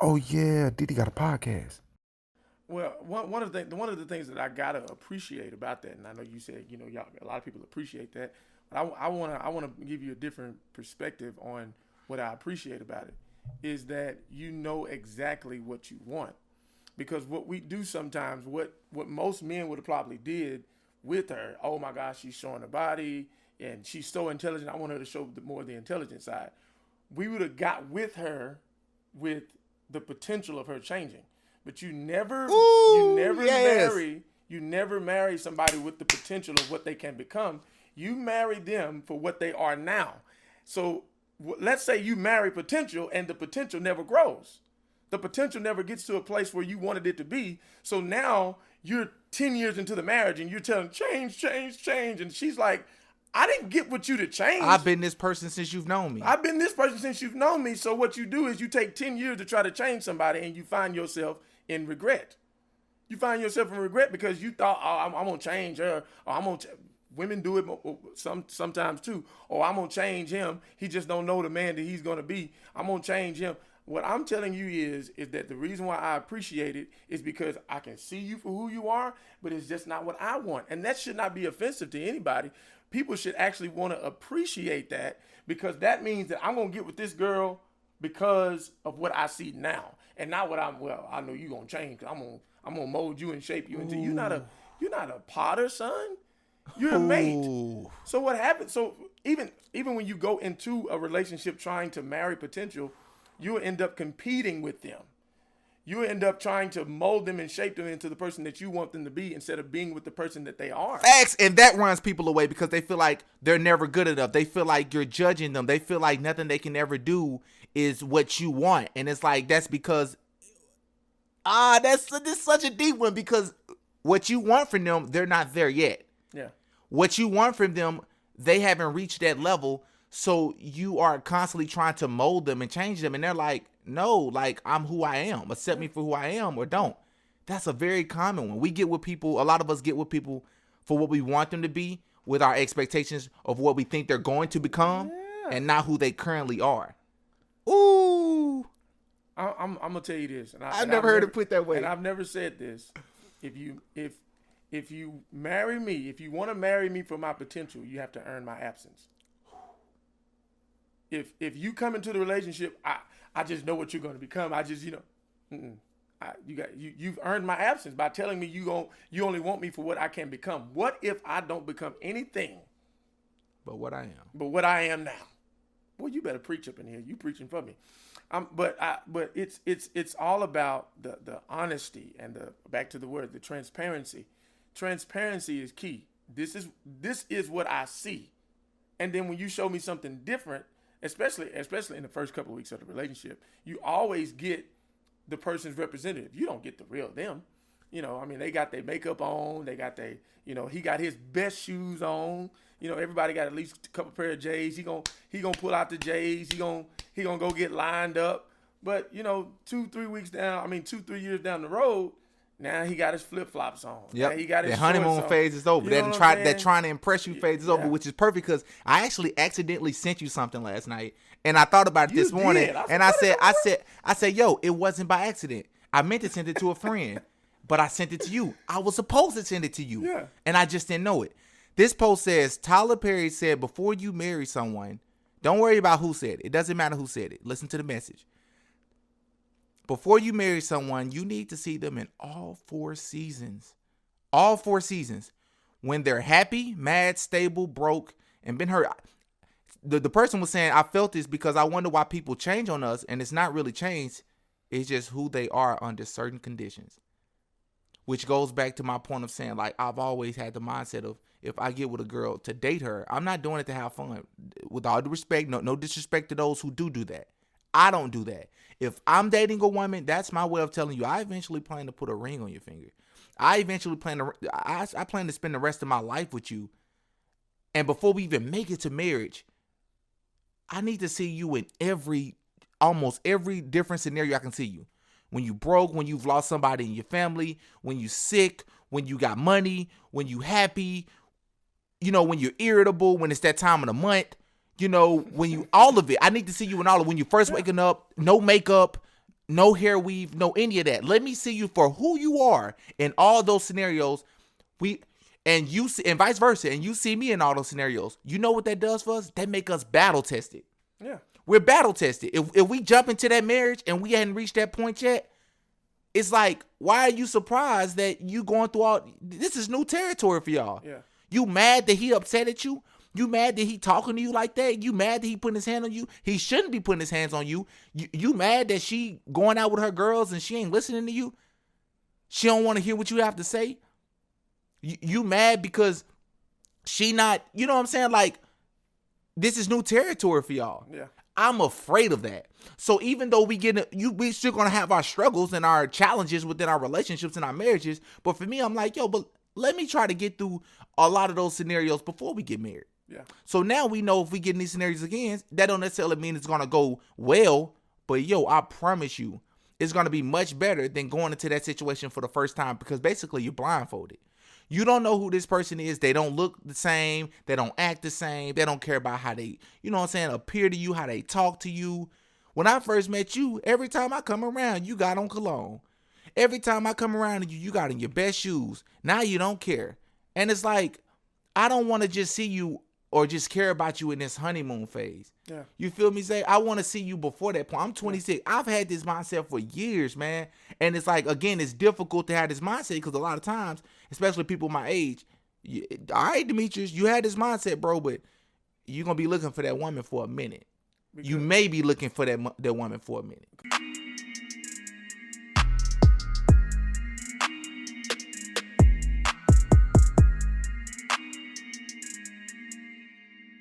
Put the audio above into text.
Oh yeah, Diddy got a podcast. Well, one of the things that I gotta appreciate about that, and I know you said y'all a lot of people appreciate that, but I wanna give you a different perspective on what I appreciate about it, is that you know exactly what you want, because what we do sometimes, what most men would have probably did with her, oh my gosh, she's showing her body and she's so intelligent, I want her to show more of the intelligent side. We would have got with her with the potential of her changing. But you Ooh, never yes. marry somebody with the potential of what they can become. You marry them for what they are now. So let's say you marry potential and the potential never grows. The potential never gets to a place where you wanted it to be. So now you're 10 years into the marriage and you're telling change, change, change. And she's like, I didn't get with you to change. I've been this person since you've known me. I've been this person since you've known me. So what you do is you take 10 years to try to change somebody and you find yourself in regret. You find yourself in regret because you thought, oh, I'm going to change her. Or I'm going to, women do it sometimes too. Or I'm going to change him. He just don't know the man that he's going to be. I'm going to change him. What I'm telling you is that the reason why I appreciate it is because I can see you for who you are, but it's just not what I want. And that should not be offensive to anybody. People should actually want to appreciate that, because that means that I'm going to get with this girl because of what I see now, and not what I know you're going to change, because I'm going to mold you and shape you into, you're not a potter, son. You're a mate. Ooh. So what happens? So even when you go into a relationship trying to marry potential, you'll end up competing with them. You end up trying to mold them and shape them into the person that you want them to be, instead of being with the person that they are. Facts, and that runs people away because they feel like they're never good enough. They feel like you're judging them. They feel like nothing they can ever do is what you want. And it's like, that's because, this is such a deep one, because what you want from them, they're not there yet. Yeah. What you want from them, they haven't reached that level. So you are constantly trying to mold them and change them. And they're like, no, like, I'm who I am. Accept me for who I am, or don't. That's a very common one. We get with people, a lot of us get with people for what we want them to be, with our expectations of what we think they're going to become, and not who they currently are. Ooh. I'm gonna tell you this, and I've never heard it put that way. And I've never said this. If you marry me, if you want to marry me for my potential, you have to earn my absence. If you come into the relationship, I just know what you're going to become. I just you've earned my absence by telling me you only want me for what I can become. What if I don't become anything but what I am? But what I am now. Well, you better preach up in here. You preaching for me. But it's all about the honesty and back to the word, the transparency. Transparency is key. This is what I see. And then when you show me something different, especially in the first couple of weeks of the relationship, you always get the person's representative. You don't get the real them. They got their makeup on. They got he got his best shoes on. Everybody got at least a couple pair of J's. He gonna pull out the J's. He gonna go get lined up. But 2-3 years down the road, now he got his flip flops on. Yep. Now he got his the honeymoon on. phase is over. That trying to impress you phase is over, which is perfect, because I actually accidentally sent you something last night, and I thought about it this morning, and I said, yo, it wasn't by accident. I meant to send it to a friend, but I sent it to you. I was supposed to send it to you, and I just didn't know it. This post says, Tyler Perry said, before you marry someone, don't worry about who said it. It doesn't matter who said it. Listen to the message. Before you marry someone, you need to see them in all 4 seasons. All 4 seasons. When they're happy, mad, stable, broke, and been hurt. The person was saying, I felt this because I wonder why people change on us, and it's not really change. It's just who they are under certain conditions. Which goes back to my point of saying, like, I've always had the mindset of, if I get with a girl to date her, I'm not doing it to have fun. With all due respect, no disrespect to those who do that. I don't do that. If I'm dating a woman, that's my way of telling you, I eventually plan to put a ring on your finger. I eventually plan to spend the rest of my life with you. And before we even make it to marriage, I need to see you in almost every different scenario I can see you. When you broke, when you've lost somebody in your family, when you sick, when you got money, when you happy, when you're irritable, when it's that time of the month, when you, all of it. I need to see you in all of it. When you first waking up, no makeup, no hair weave, no any of that. Let me see you for who you are in all those scenarios. And vice versa, and you see me in all those scenarios. You know what that does for us? That make us battle tested. Yeah. We're battle tested. If we jump into that marriage and we hadn't reached that point yet, it's like, why are you surprised that you going through all this is new territory for y'all? Yeah. You mad that he upset at you? You mad that he talking to you like that? You mad that he putting his hand on you? He shouldn't be putting his hands on you. You mad that she going out with her girls and she ain't listening to you? She don't want to hear what you have to say? You mad because she not, you know what I'm saying? Like, this is new territory for y'all. Yeah. I'm afraid of that. So even though we still gonna have our struggles and our challenges within our relationships and our marriages, but for me, I'm like, yo, but let me try to get through a lot of those scenarios before we get married. Yeah. So now we know if we get in these scenarios again, that don't necessarily mean it's gonna go well, but yo, I promise you, it's gonna be much better than going into that situation for the first time, because basically you're blindfolded. You don't know who this person is. They don't look the same. They don't act the same. They don't care about how they, you know what I'm saying, appear to you, how they talk to you. When I first met you, every time I come around, you got on cologne. Every time I come around you got in your best shoes. Now you don't care. And it's like, I don't want to just see you or just care about you in this honeymoon phase. Yeah. You feel me, Zay? I want to see you before that point. I'm 26. I've had this mindset for years, man. And it's like, again, it's difficult to have this mindset because a lot of times, especially people my age, all right, Demetrius, you had this mindset, bro, but you're going to be looking for that woman for a minute. You may be looking for that woman for a minute.